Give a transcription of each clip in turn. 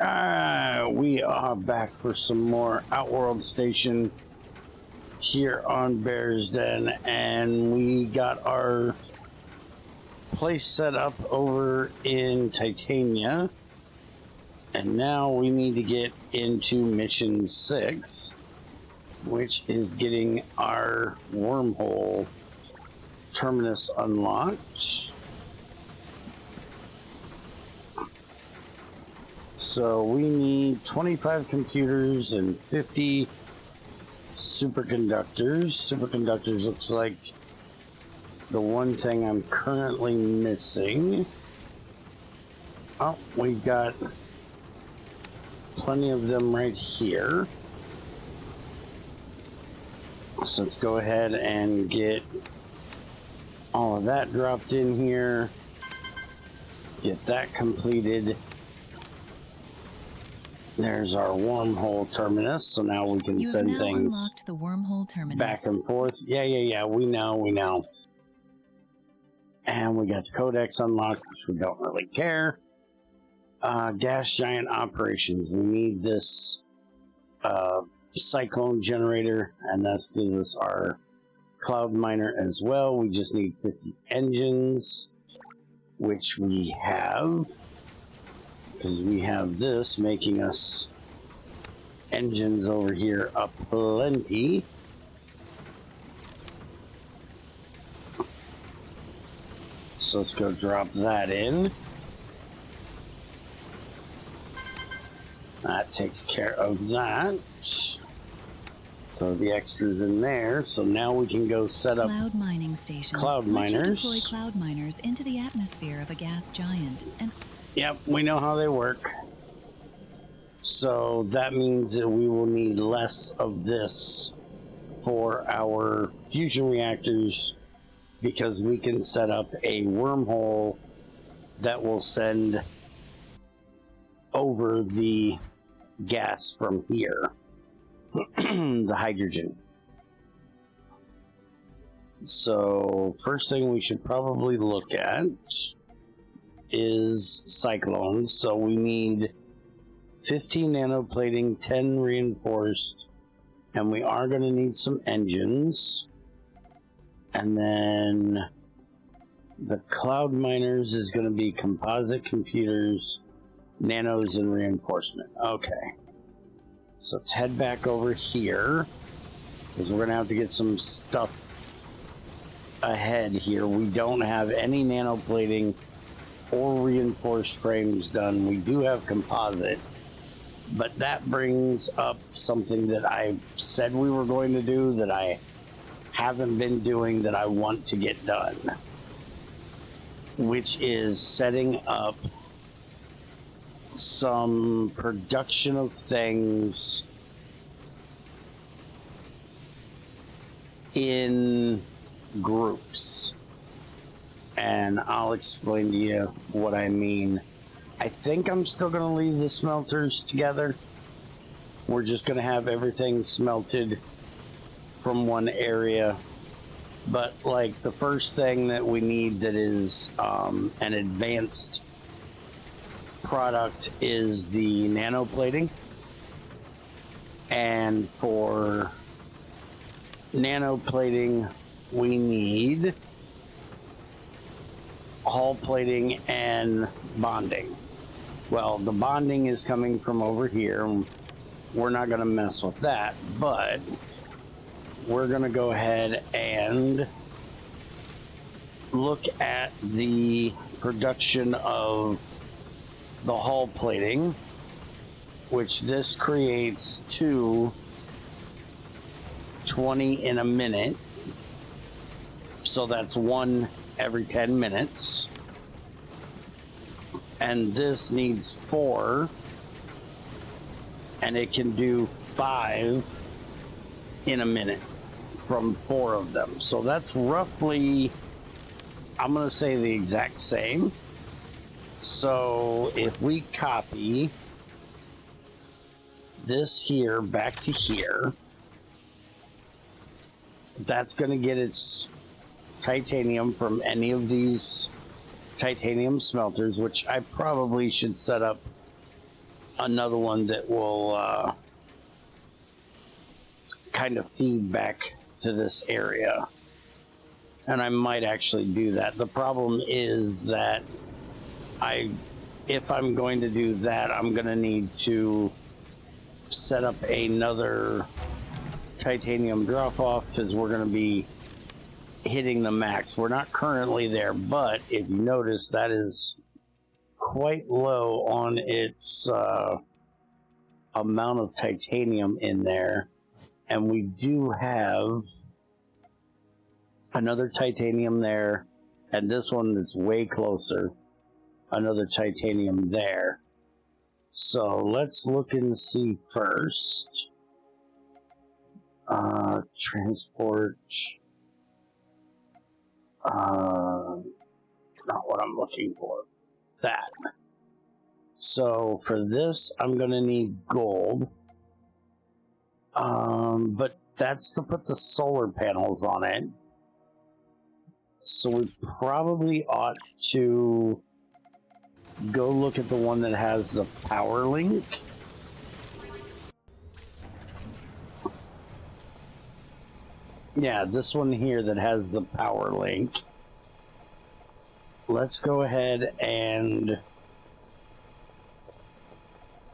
We are back for some more Outworld Station here on Bear's Den, and we got our place set up over in Titania, and now we need to get into Mission 6, which is getting our wormhole terminus unlocked. So we need 25 computers and 50 superconductors. Superconductors looks like the one thing I'm currently missing. Oh, we've got plenty of them right here. So let's go ahead and get all of that dropped in here. Get that completed. There's our wormhole terminus, so now we can send things unlocked the wormhole terminus. Back and forth. Yeah, we know. And we got the codex unlocked, which we don't really care. Gas giant operations. We need this cyclone generator, and that's gives us our cloud miner as well. We just need 50 engines, which we have. Because we have this making us engines over here aplenty. So let's go drop that in. That takes care of that. Throw the extras in there. So now we can go set up cloud mining stations. Cloud miners. Deploy cloud miners into the atmosphere of a gas giant and yep, we know how they work. So that means that we will need less of this for our fusion reactors because we can set up a wormhole that will send over the gas from here, the hydrogen. So first thing we should probably look at is cyclones. So we need 15 nanoplating, 10 reinforced, and we are going to need some engines. And then the cloud miners is going to be composite computers, nanos, and reinforcement. Okay, so let's head back over here because we're going to have to get some stuff ahead here. We don't have any nanoplating or reinforced frames done. We do have composite, but that brings up something that I said we were going to do that I haven't been doing that I want to get done, which is setting up some production of things in groups. And I'll explain to you what I mean. I think I'm still going to leave the smelters together. We're just going to have everything smelted from one area. But like the first thing that we need that is an advanced product is the nanoplating. And for nanoplating, we need hull plating and bonding. Well, the bonding is coming from over here. We're not going to mess with that, but we're going to go ahead and look at the production of the hull plating, which this creates 20 in a minute. So that's one every 10 minutes, and this needs 4, and it can do 5 in a minute from 4 of them. So that's roughly, I'm going to say the exact same. So if we copy this here back to here, that's going to get its titanium from any of these titanium smelters, which I probably should set up another one that will kind of feed back to this area. And I might actually do that. The problem is that if I'm going to do that, I'm going to need to set up another titanium drop-off because we're going to be hitting the max. We're not currently there, but if you notice, that is quite low on its amount of titanium in there. And we do have another titanium there, and this one is way closer. Another titanium there. So let's look and see first. Transport. Not what I'm looking for. That. So for this, I'm going to need gold. But that's to put the solar panels on it. So we probably ought to go look at the one that has the power link. Yeah, this one here that has the power link. Let's go ahead and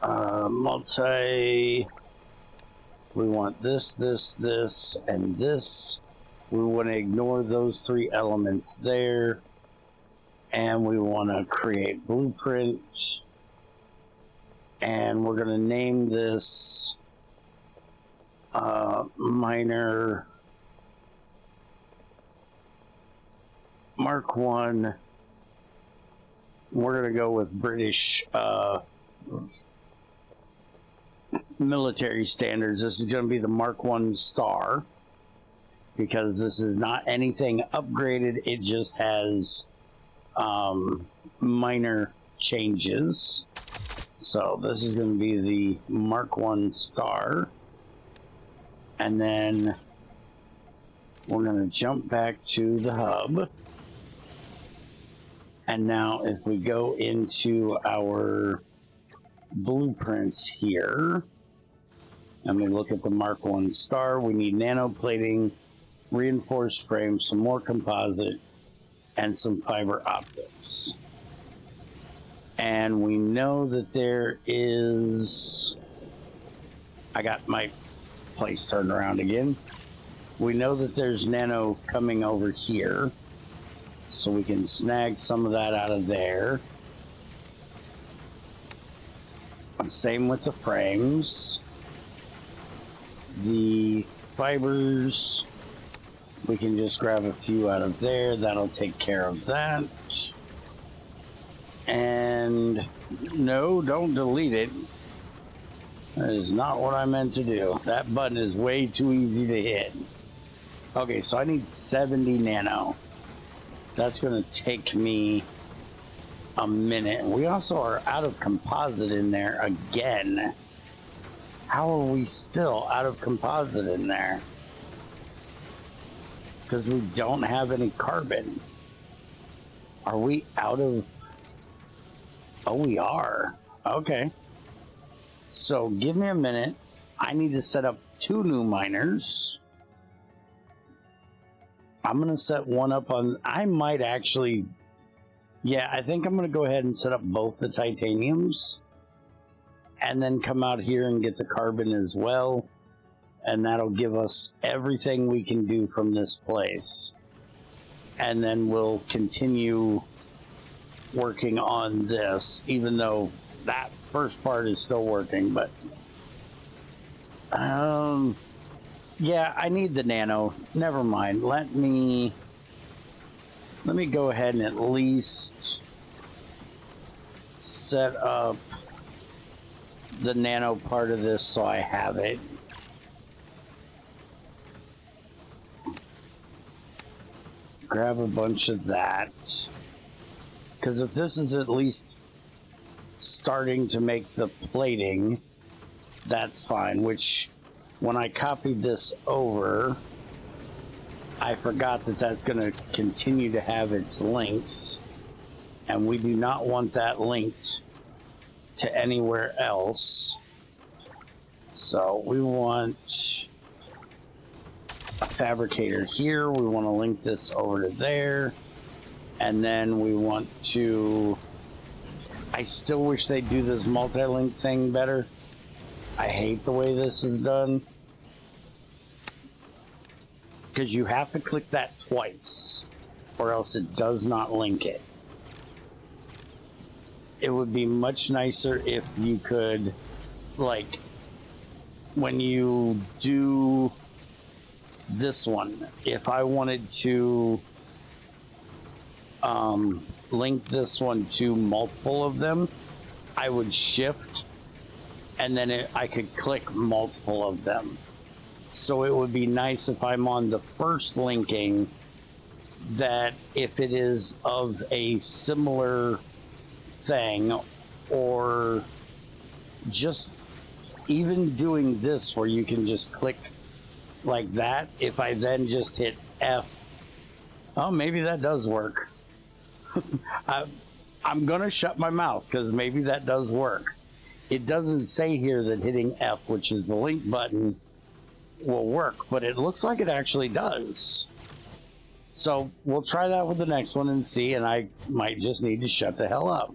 multi. We want this, this, and this. We want to ignore those three elements there. And we want to create blueprint. And we're going to name this miner Mark 1. We're going to go with British military standards. This is going to be the Mark 1 star, because this is not anything upgraded. It just has minor changes. So this is going to be the Mark 1 star. And then we're going to jump back to the hub. And now if we go into our blueprints here, and we look at the Mark 1 star, we need nanoplating, reinforced frame, some more composite, and some fiber optics. And we know that there is... I got my place turned around again. We know that there's nano coming over here, so we can snag some of that out of there. Same with the frames. The fibers, we can just grab a few out of there. That'll take care of that. And no, don't delete it. That is not what I meant to do. That button is way too easy to hit. Okay, so I need 70 nano. That's going to take me a minute. We also are out of composite in there again. How are we still out of composite in there? Because we don't have any carbon. Are we out of... Oh, we are. Okay. So give me a minute. I need to set up 2 new miners. I'm going to set one up on... I might actually... Yeah, I think I'm going to go ahead and set up both the titaniums. And then come out here and get the carbon as well. And that'll give us everything we can do from this place. And then we'll continue working on this, even though that first part is still working. But yeah, I need the nano. Never mind. Let me go ahead and at least set up the nano part of this so I have it. Grab a bunch of that. Because if this is at least starting to make the plating, that's fine. Which, when I copied this over, I forgot that that's going to continue to have its links. And we do not want that linked to anywhere else. So we want a fabricator here. We want to link this over to there. And then we want to... I still wish they'd do this multi-link thing better. I hate the way this is done. Because you have to click that twice, or else it does not link it. It would be much nicer if you could, like, when you do this one, if I wanted to link this one to multiple of them, I would shift, and then I could click multiple of them. So it would be nice if I'm on the first linking, that if it is of a similar thing, or just even doing this where you can just click like that, if I then just hit F, oh, maybe that does work. I'm gonna shut my mouth because maybe that does work. It doesn't say here that hitting F, which is the link button, will work, but it looks like it actually does. So we'll try that with the next one and see, and I might just need to shut the hell up.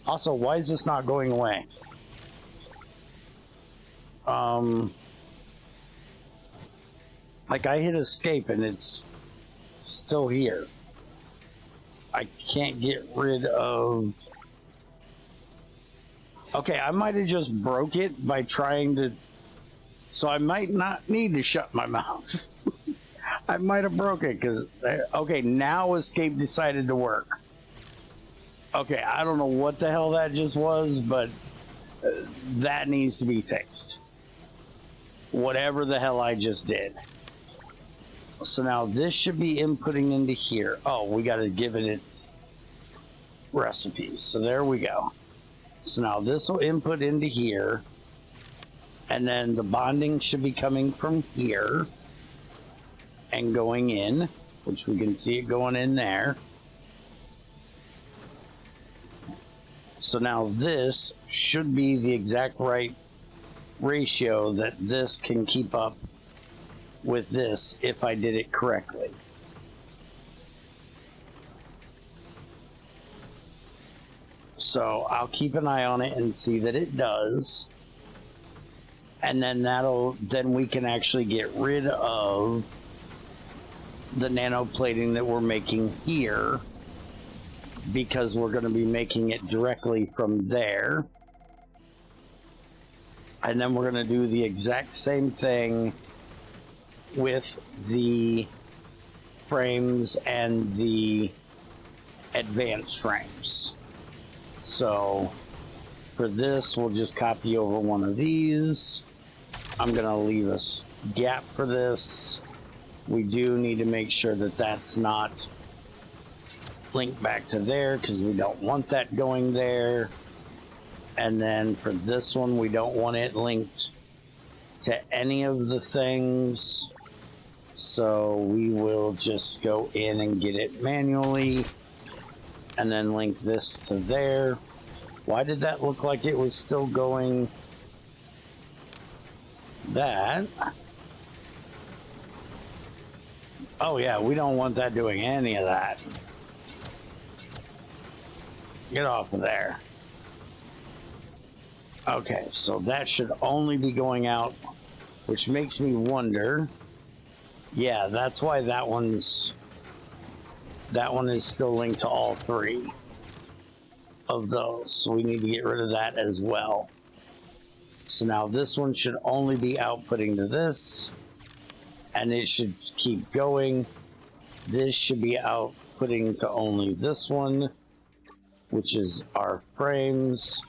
Also, why is this not going away? Like, I hit escape and it's still here. I can't get rid of... Okay, I might have just broke it by trying to... So I might not need to shut my mouth. I might have broke it because... Okay, now escape decided to work. Okay, I don't know what the hell that just was, but that needs to be fixed. Whatever the hell I just did. So now this should be inputting into here. Oh, we got to give it its recipes. So there we go. So now this will input into here. And then the bonding should be coming from here and going in, which we can see it going in there. So now this should be the exact right ratio that this can keep up with this if I did it correctly. So I'll keep an eye on it and see that it does. And then then we can actually get rid of the nanoplating that we're making here, because we're going to be making it directly from there. And then we're going to do the exact same thing with the frames and the advanced frames. So for this, we'll just copy over one of these. I'm going to leave a gap for this. We do need to make sure that that's not linked back to there, because we don't want that going there. And then for this one, we don't want it linked to any of the things. So we will just go in and get it manually and then link this to there. Why did that look like it was still going that? Oh yeah, we don't want that doing any of that. Get off of there. Okay, so that should only be going out, which makes me wonder. Yeah, that's why that one is still linked to all three of those. So we need to get rid of that as well. So now this one should only be outputting to this, and it should keep going. This should be outputting to only this one, which is our frames,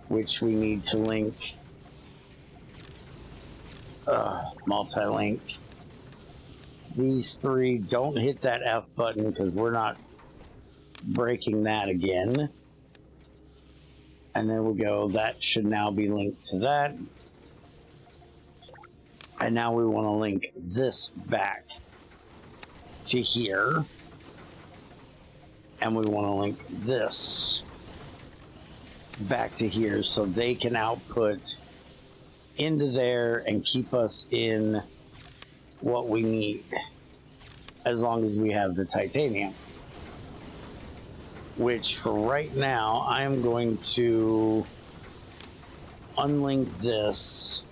which we need to link, multi-link. These three, don't hit that F button because we're not breaking that again. And there we go, that should now be linked to that. And now we want to link this back to here. And we want to link this back to here so they can output into there and keep us in what we need, as long as we have the titanium. Which for right now, I am going to unlink this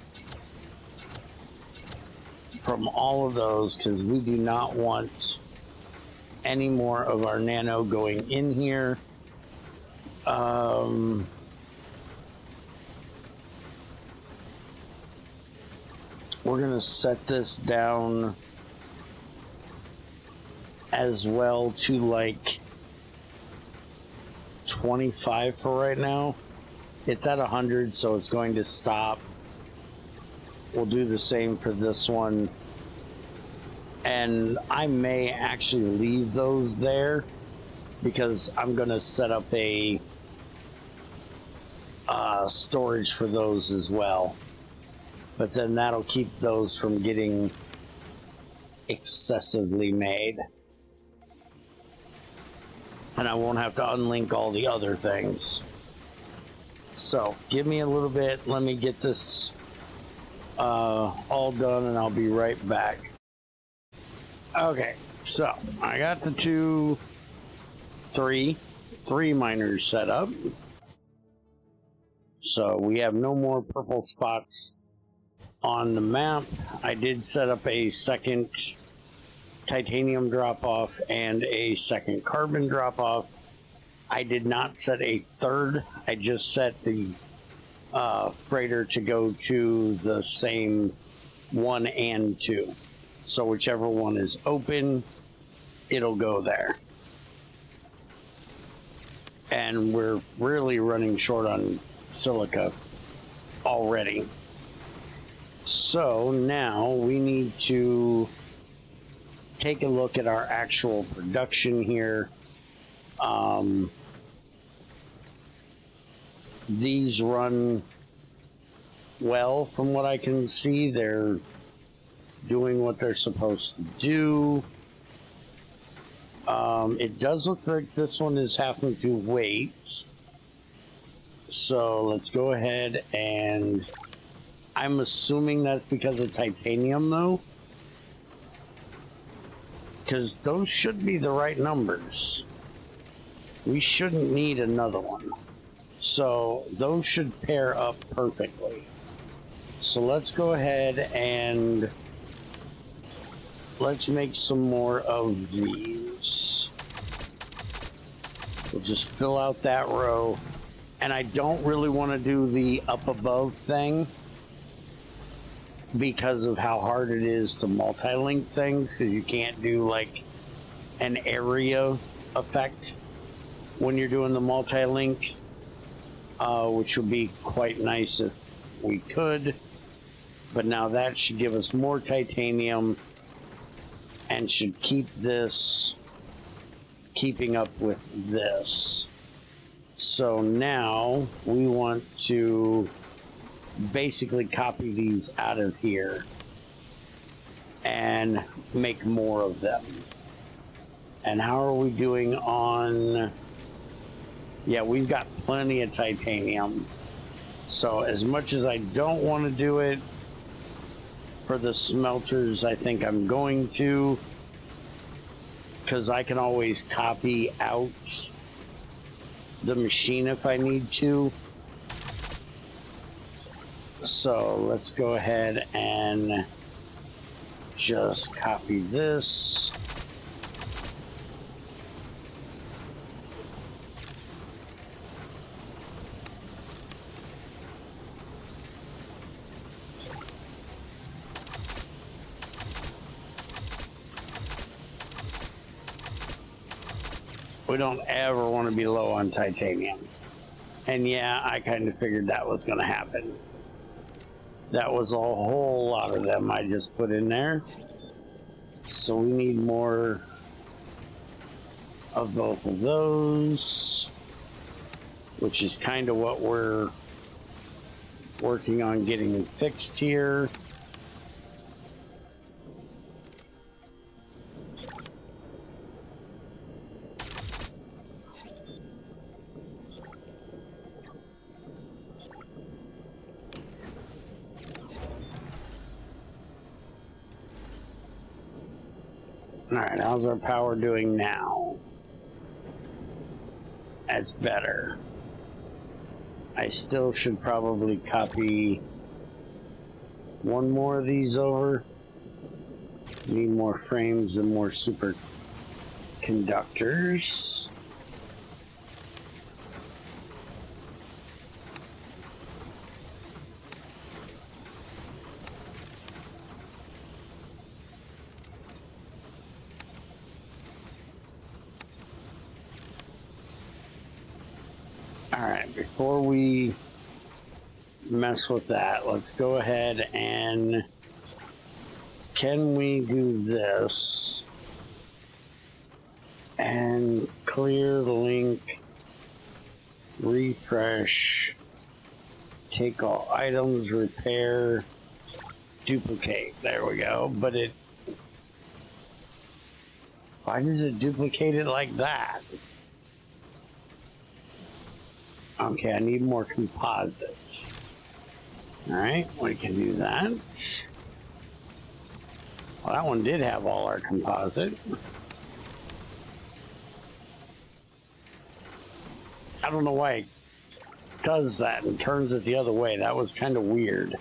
from all of those, because we do not want any more of our nano going in here. We're gonna set this down as well to like 25 for right now. It's at 100, so it's going to stop. We'll do the same for this one. And I may actually leave those there because I'm going to set up a storage for those as well. But then that'll keep those from getting excessively made. And I won't have to unlink all the other things. So give me a little bit. Let me get this all done and I'll be right back. Okay, so I got the three miners set up. So we have no more purple spots on the map. I did set up a second titanium drop-off and a second carbon drop-off. I did not set a third. I just set the freighter to go to the same 1 and 2. So whichever one is open, it'll go there. And we're really running short on silica already. So now we need to take a look at our actual production here. These run well from what I can see. They're doing what they're supposed to do. It does look like this one is having to wait. So let's go ahead and I'm assuming that's because of titanium though. Because those should be the right numbers. We shouldn't need another one. So those should pair up perfectly. So let's go ahead and let's make some more of these. We'll just fill out that row. And I don't really want to do the up above thing because of how hard it is to multi-link things, because you can't do like an area effect when you're doing the multi-link, which would be quite nice if we could. But now that should give us more titanium and should keep this keeping up with this. So now we want to basically copy these out of here and make more of them. And how are we doing on... Yeah, we've got plenty of titanium. So as much as I don't want to do it for the smelters, I think I'm going to, because I can always copy out the machine if I need to. So let's go ahead and just copy this. We don't ever want to be low on titanium. And yeah, I kind of figured that was going to happen. That was a whole lot of them I just put in there. So we need more of both of those, which is kind of what we're working on getting fixed here. Alright, how's our power doing now? That's better. I still should probably copy one more of these over. Need more frames and more superconductors. Alright, before we mess with that, let's go ahead and can we do this and clear the link, refresh, take all items, repair, duplicate. There we go. But why does it duplicate it like that? Okay, I need more composite. Alright, we can do that. Well, that one did have all our composite. I don't know why it does that and turns it the other way. That was kind of weird.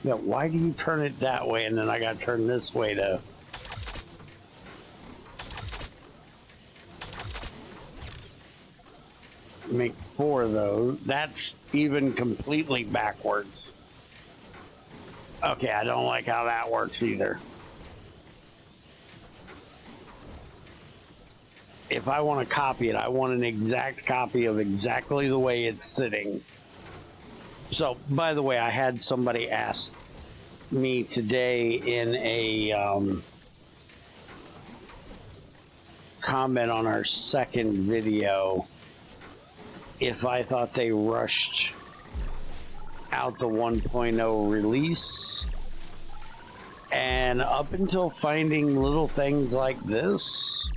Yeah, why do you turn it that way and then I got to turn this way to... make 4 of those. That's even completely backwards. Okay, I don't like how that works either. If I want to copy it, I want an exact copy of exactly the way it's sitting. So, by the way, I had somebody ask me today in a comment on our second video if I thought they rushed out the 1.0 release. And up until finding little things like this,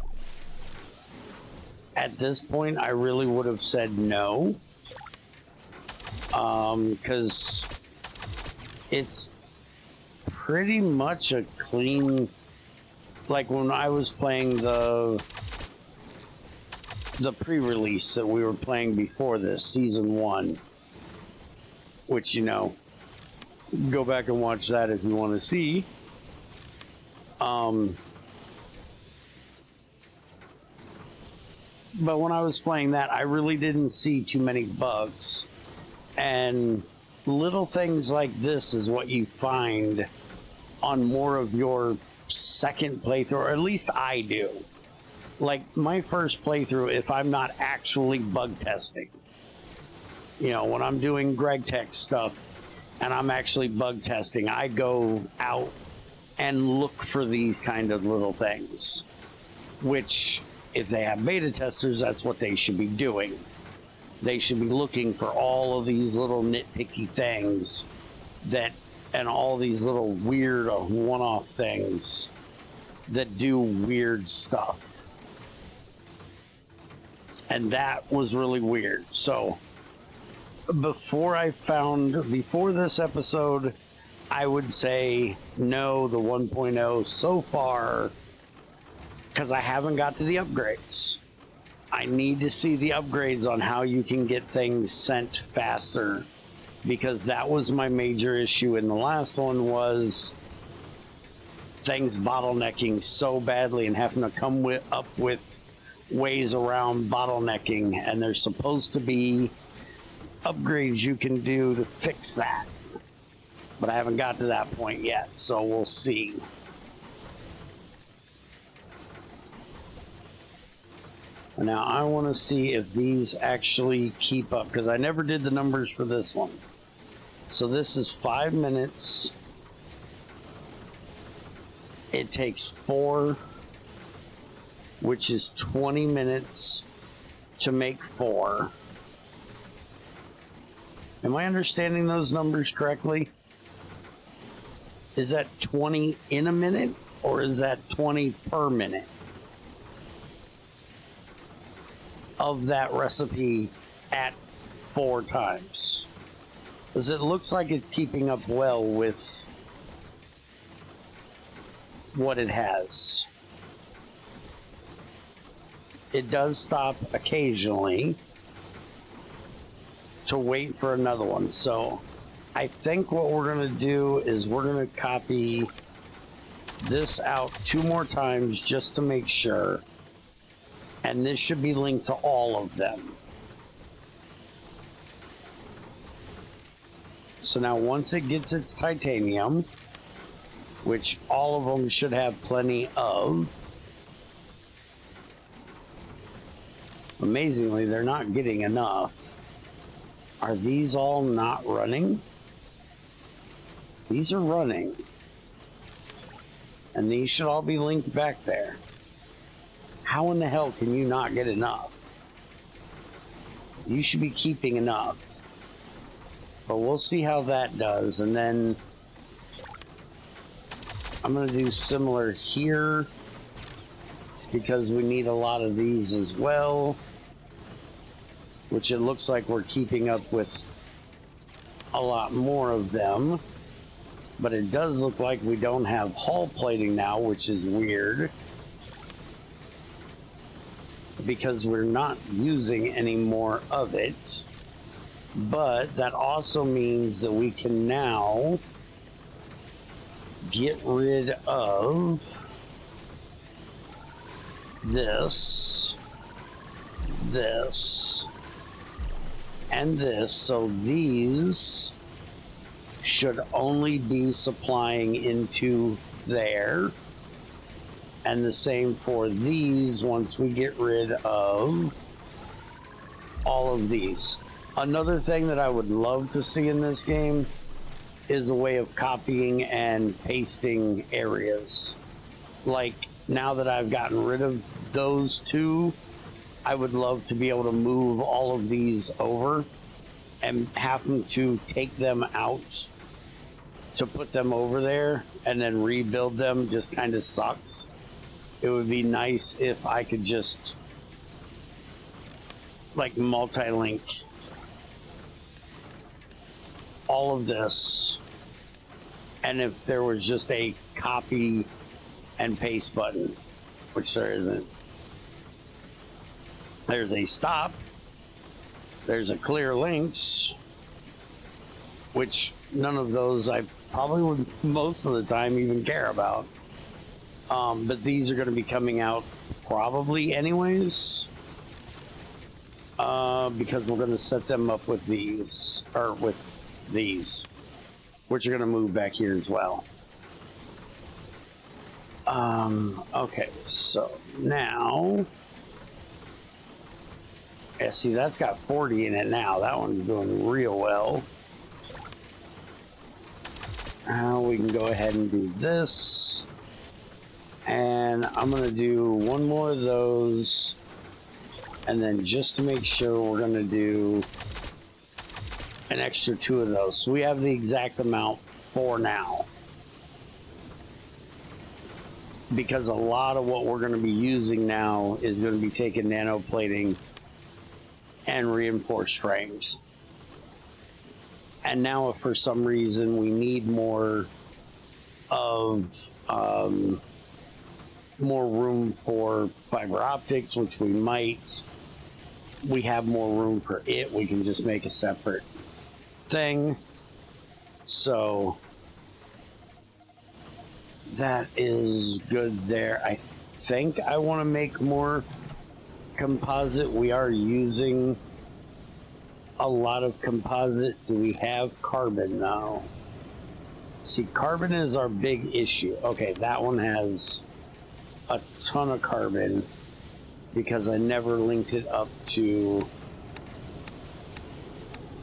at this point, I really would have said no. Because it's pretty much a clean, like when I was playing the pre-release that we were playing before this, season 1, which, you know, go back and watch that if you want to see. But when I was playing that, I really didn't see too many bugs. And little things like this is what you find on more of your second playthrough, or at least I do. Like my first playthrough, if I'm not actually bug testing, you know, when I'm doing GregTech stuff and I'm actually bug testing, I go out and look for these kind of little things, which if they have beta testers, that's what they should be doing. They should be looking for all of these little nitpicky things that, and all these little weird one-off things that do weird stuff. And that was really weird. So before this episode, I would say no, the 1.0 so far, because I haven't got to the upgrades. I need to see the upgrades on how you can get things sent faster, because that was my major issue in the last one, was things bottlenecking so badly and having to come up with ways around bottlenecking, and there's supposed to be upgrades you can do to fix that, but I haven't got to that point yet, so we'll see. Now I want to see if these actually keep up, because I never did the numbers for this one. So this is 5 minutes. It takes 4, which is 20 minutes to make 4. Am I understanding those numbers correctly? Is that 20 in a minute, or is that 20 per minute of that recipe at 4 times? Because it looks like it's keeping up well with what it has. It does stop occasionally to wait for another one. So I think what we're going to do is we're going to copy this out 2 more times just to make sure. And this should be linked to all of them. So now once it gets its titanium, which all of them should have plenty of, amazingly, they're not getting enough. Are these all not running? These are running. And these should all be linked back there. How in the hell can you not get enough? You should be keeping enough. But we'll see how that does. And then I'm going to do similar here because we need a lot of these as well. Which it looks like we're keeping up with a lot more of them. But it does look like we don't have hull plating now, which is weird. Because we're not using any more of it. But that also means that we can now get rid of this, and this. So these should only be supplying into there. And the same for these once we get rid of all of these. Another thing that I would love to see in this game is a way of copying and pasting areas. Like, now that I've gotten rid of those 2, I would love to be able to move all of these over and happen to take them out to put them over there and then rebuild them just kind of sucks. It would be nice if I could just like multi-link all of this, and if there was just a copy and paste button, which there isn't. There's a stop, there's a clear links, which none of those I probably would most of the time even care about. But these are going to be coming out probably anyways, because we're going to set them up with these, or with these, which are going to move back here as well. Okay, so now, yeah, see, that's got 40 in it now. That one's doing real well. Now we can go ahead and do this. And I'm going to do 1 more of those. And then just to make sure, we're going to do an extra 2 of those. So we have the exact amount for now. Because a lot of what we're going to be using now is going to be taking nanoplating and reinforced frames. And now if for some reason we need more of more room for fiber optics, which we might, we have more room for it. We can just make a separate thing. So that is good there. I think I want to make more composite. We are using a lot of composite. Do we have carbon now? See, carbon is our big issue. Okay, that one has a ton of carbon because I never linked it up to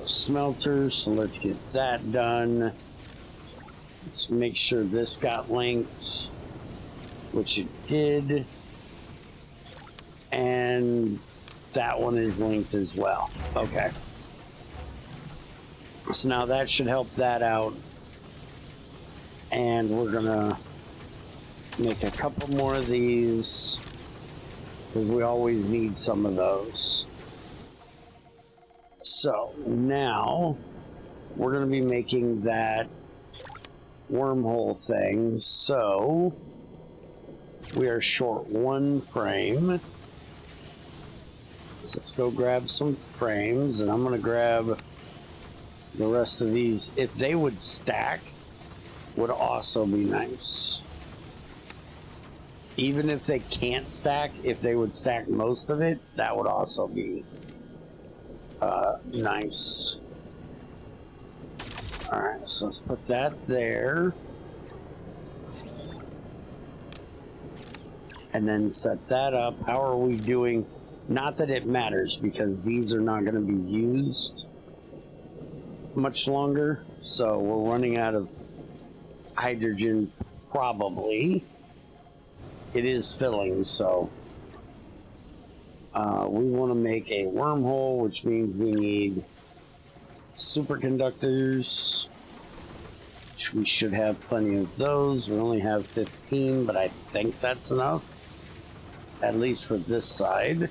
smelters. So let's get that done. Let's make sure this got linked, which it did. And that one is linked as well. Okay. So now that should help that out. And we're gonna make a couple more of these because we always need some of those. So now we're gonna be making that wormhole thing. So We are short 1 frame. So let's go grab some frames, and I'm going to grab the rest of these. If they would stack, would also be nice. Even if they can't stack, if they would stack most of it, that would also be nice. Alright, so let's put that there. And then set that up. How are we doing? Not that it matters, because these are not going to be used much longer. So we're running out of hydrogen, probably. It is filling, so we want to make a wormhole, which means we need superconductors, which we should have plenty of those. We only have 15, but I think that's enough, at least for this side.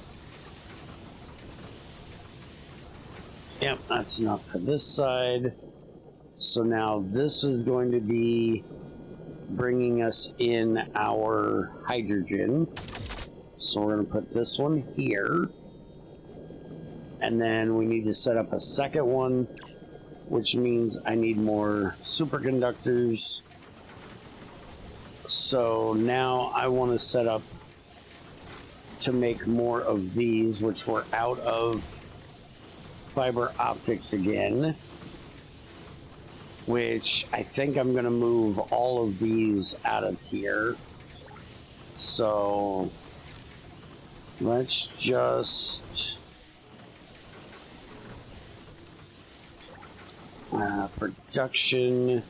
Yep, that's enough for this side. So now this is going to be bringing us in our hydrogen. So we're going to put this one here. And then we need to set up a second one, which means I need more superconductors. So now I want to set up to make more of these, which we're out of fiber optics again, which I think I'm going to move all of these out of here. So let's just production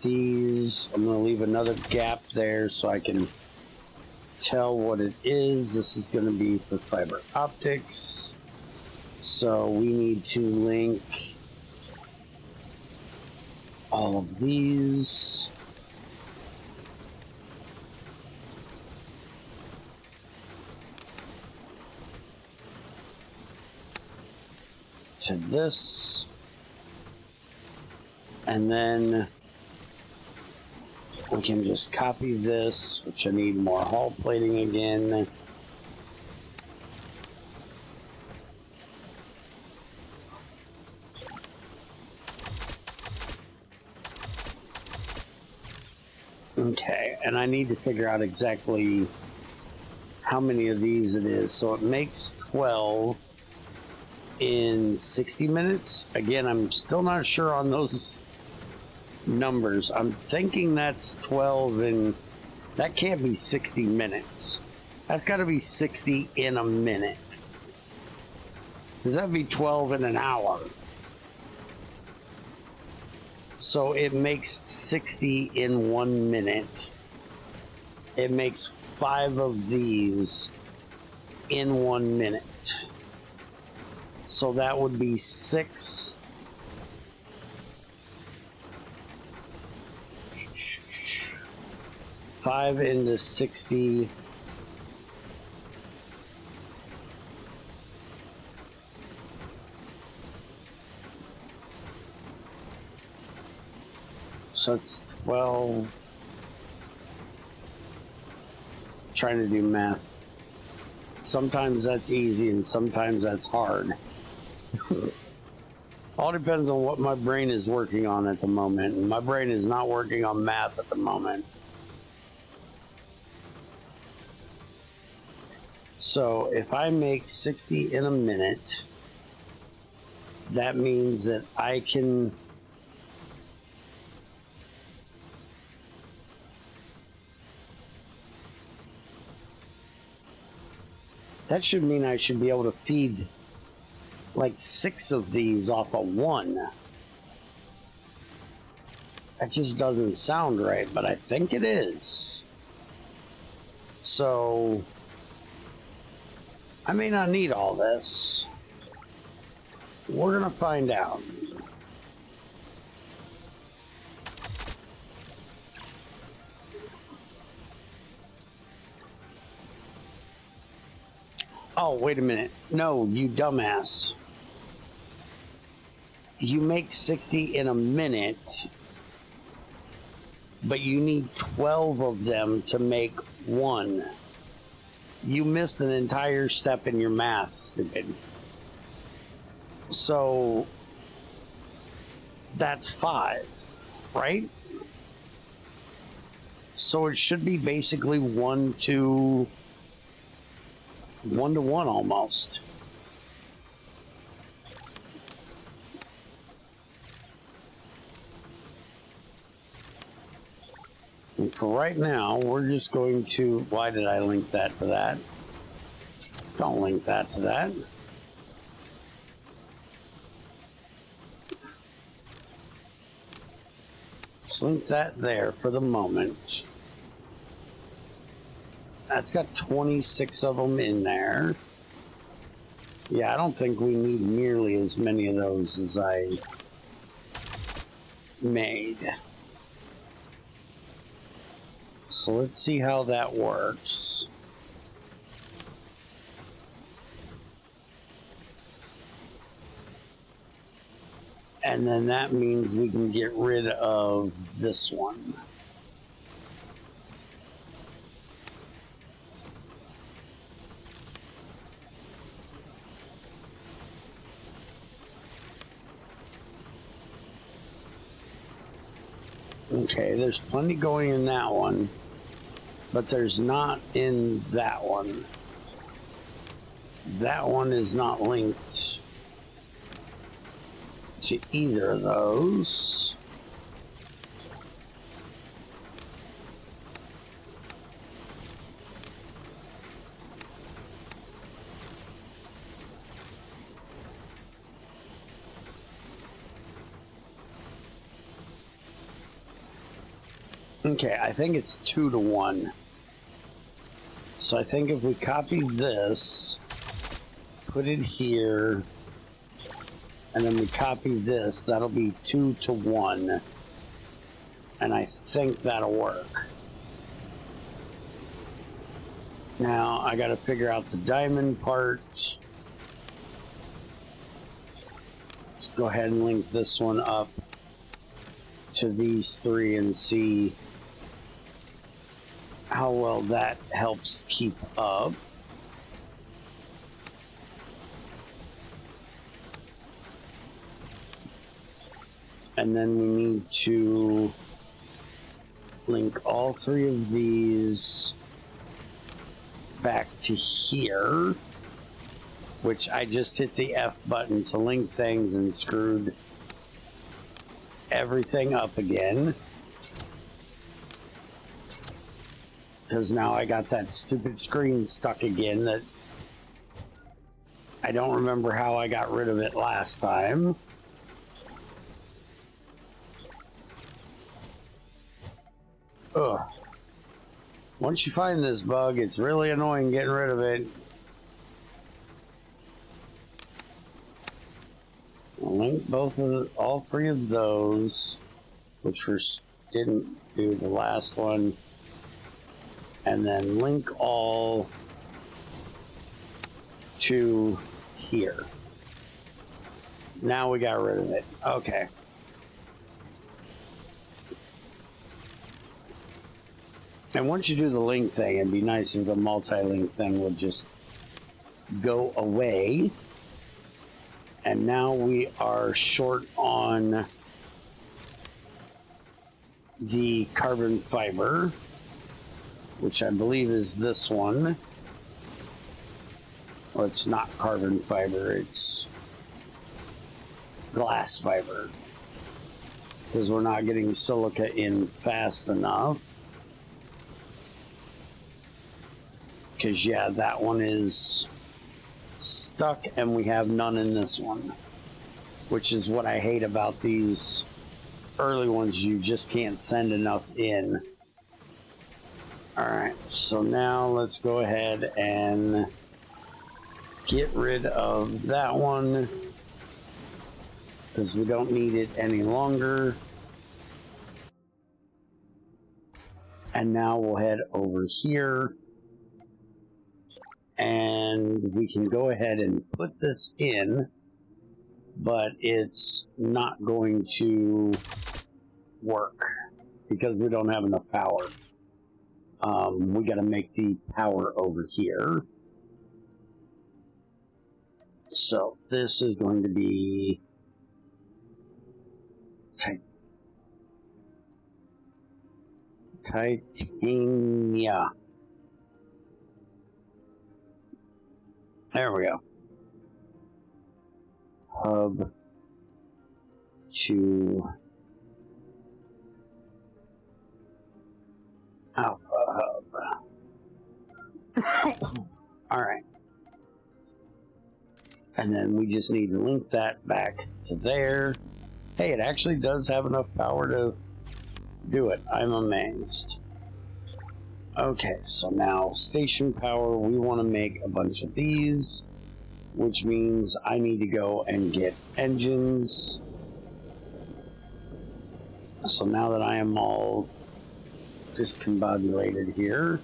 these. I'm going to leave another gap there so I can tell what it is. This is going to be for fiber optics. So we need to link all of these. To this. And then we can just copy this, which I need more hull plating again. Okay, and I need to figure out exactly how many of these it is. So it makes 12 in 60 minutes. Again, I'm still not sure on those numbers. I'm thinking that's 12 in, that can't be 60 minutes. That's got to be 60 in a minute. Does that be 12 in an hour? So it makes 60 in 1 minute. It makes 5 of these in 1 minute. So that would be 6. Five into 60. So it's 12. Trying to do math. Sometimes that's easy and sometimes that's hard. All depends on what my brain is working on at the moment. And my brain is not working on math at the moment. So if I make 60 in a minute, that means that I can that should mean I should be able to feed like 6 of these off of 1. That just doesn't sound right, but I think it is. So I may not need all this. We're gonna find out. Oh, wait a minute. No, you dumbass. You make 60 in a minute. but you need 12 of them to make one. You missed an entire step in your math, stupid. So that's 5, right? So it should be basically 1 to 1 almost. And for right now, we're just going to... Why did I link that to that? Don't link that to that. Just link that there for the moment. That's got 26 of them in there. Yeah, I don't think we need nearly as many of those as I made. So let's see how that works. And then that means we can get rid of this one. Okay, there's plenty going in that one, but there's not in that one. That one is not linked to either of those. Okay, I think it's 2 to 1. So I think if we copy this, put it here, and then we copy this, that'll be 2 to 1. And I think that'll work. Now I gotta figure out the diamond part. Let's go ahead and link this one up to these 3 and see how well that helps keep up. And then we need to link all 3 of these back to here, which I just hit the F button to link things and screwed everything up again. Because now I got that stupid screen stuck again that I don't remember how I got rid of it last time. Ugh. Once you find this bug, it's really annoying getting rid of it. I'll link all 3 of those, which didn't do the last one. And then link all to here. Now we got rid of it. Okay. And once you do the link thing, it'd be nice if the multi-link thing would just go away. And now we are short on the carbon fiber, which I believe is this one. Well, it's not carbon fiber, it's glass fiber. Because we're not getting silica in fast enough. Because, yeah, that one is stuck and we have none in this one. Which is what I hate about these early ones. You just can't send enough in. Alright, so now let's go ahead and get rid of that one. Because we don't need it any longer. And now we'll head over here. And we can go ahead and put this in, but it's not going to work. because we don't have enough power. We got to make the power over here. So this is going to be titania. There we go. Hub to Alpha Hub. All right. And then we just need to link that back to there. Hey, it actually does have enough power to do it. I'm amazed. Okay, so now station power, we want to make a bunch of these, which means I need to go and get engines. So now that I am all discombobulated here,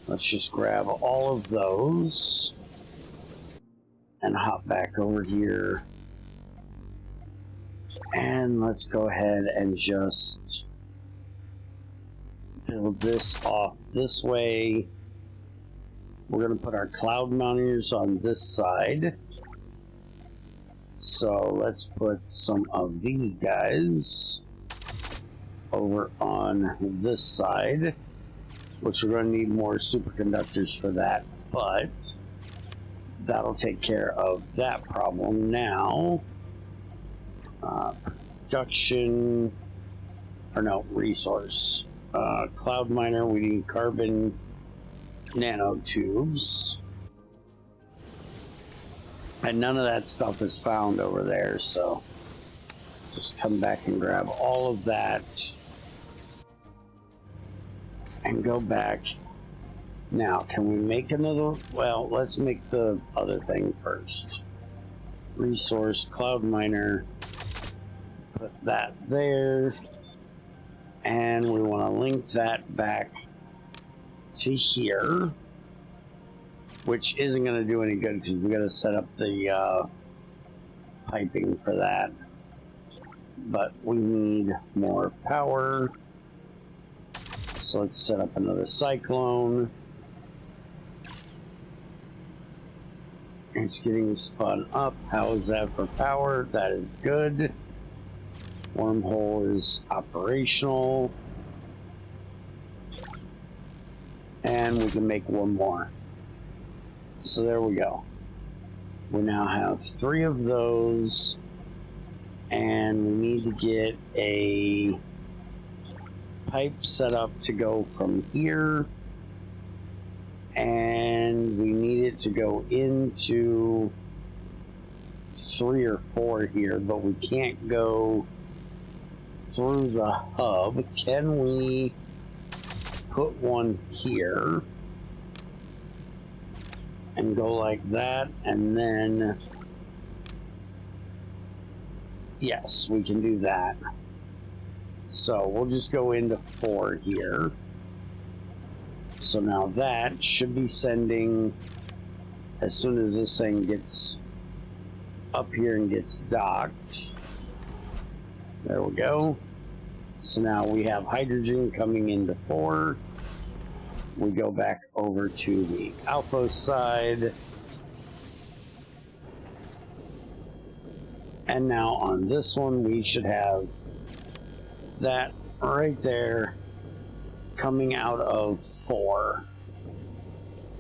let's just grab all of those and hop back over here. And let's go ahead and just build this off this way. We're going to put our cloud mounters on this side. So let's put some of these guys over on this side, which we're going to need more superconductors for that, but that'll take care of that problem now. Production, or no, resource. Cloud miner, we need carbon nanotubes. And none of that stuff is found over there, so just come back and grab all of that and go back. Now, can we make another? Well, let's make the other thing first. Resource, cloud miner, put that there, and we want to link that back to here, which isn't going to do any good because we got to set up the piping for that. But we need more power, so let's set up another cyclone. It's getting spun up. How is that for power? That is good. Wormhole is operational. And we can make one more. So there we go. We now have 3 of those. And we need to get a pipe set up to go from here. And we need it to go into 3 or 4 here, but we can't go through the hub. Can we put one here and go like that, and then yes, we can do that. So we'll just go into 4 here. So now that should be sending, as soon as this thing gets up here and gets docked. There we go. So now we have hydrogen coming into 4. We go back over to the alpha side. And now on this one, we should have that right there coming out of 4.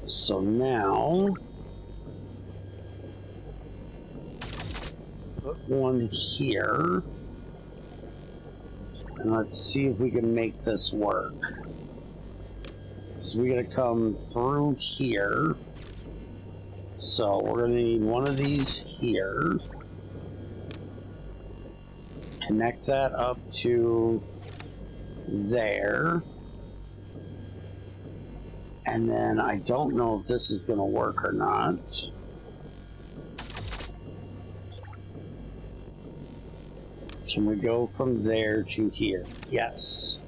So now put one here, and let's see if we can make this work. So we're gonna come through here. So we're gonna need one of these here. Connect that up to there. And then I don't know if this is going to work or not. Can we go from there to here? Yes.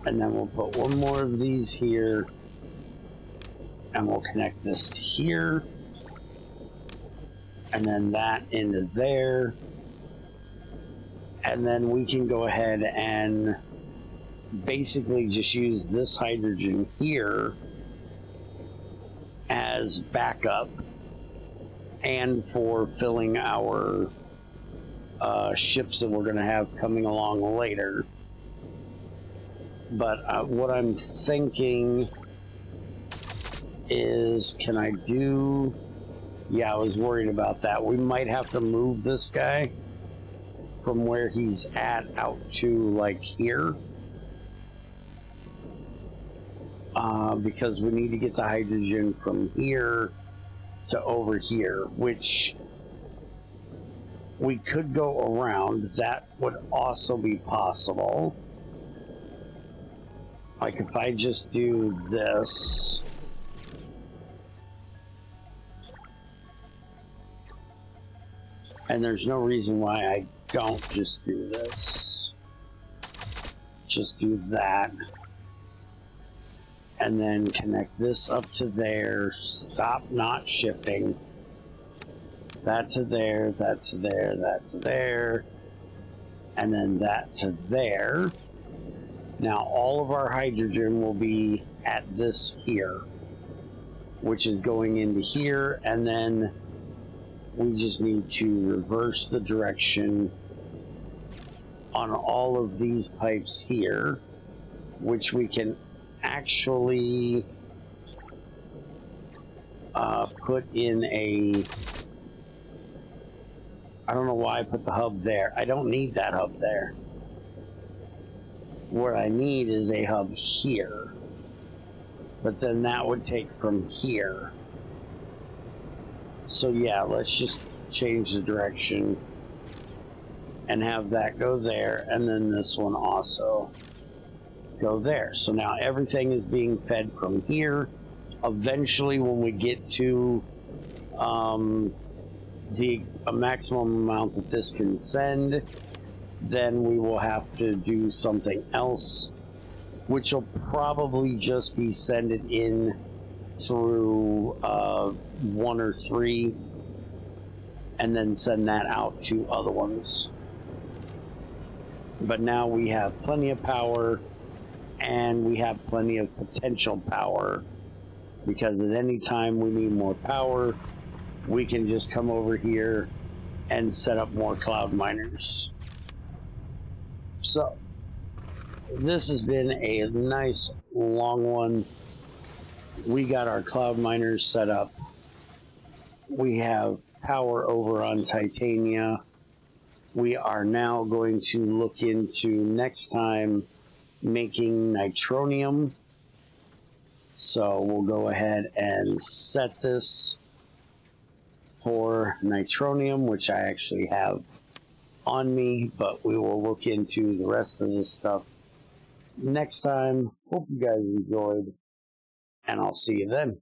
And then we'll put one more of these here. And we'll connect this to here. And then that into there. And then we can go ahead and basically just use this hydrogen here as backup and for filling our ships that we're going to have coming along later. But what I'm thinking is, can I do... Yeah, I was worried about that. We might have to move this guy from where he's at out to like here. Because we need to get the hydrogen from here to over here, which we could go around. That would also be possible. Like if I just do this. And there's no reason why I don't just do this. Just do that. And then connect this up to there. Stop not shifting. That to there, that to there, that to there. And then that to there. Now all of our hydrogen will be at this here, which is going into here, and then we just need to reverse the direction on all of these pipes here, which we can actually put in a... I don't know why I put the hub there. I don't need that hub there. What I need is a hub here. But then that would take from here. So yeah, let's just change the direction and have that go there, and then this one also go there. So now everything is being fed from here. Eventually, when we get to a maximum amount that this can send, then we will have to do something else, which will probably just be send it in through 1 or 3, and then send that out to other ones. But now we have plenty of power, and we have plenty of potential power, because at any time we need more power, we can just come over here and set up more cloud miners. So this has been a nice long one. We got our cloud miners set up. We have power over on Titania. We are now going to look into next time making nitronium. So we'll go ahead and set this for nitronium, which I actually have on me, but we will look into the rest of this stuff next time. Hope you guys enjoyed, and I'll see you then.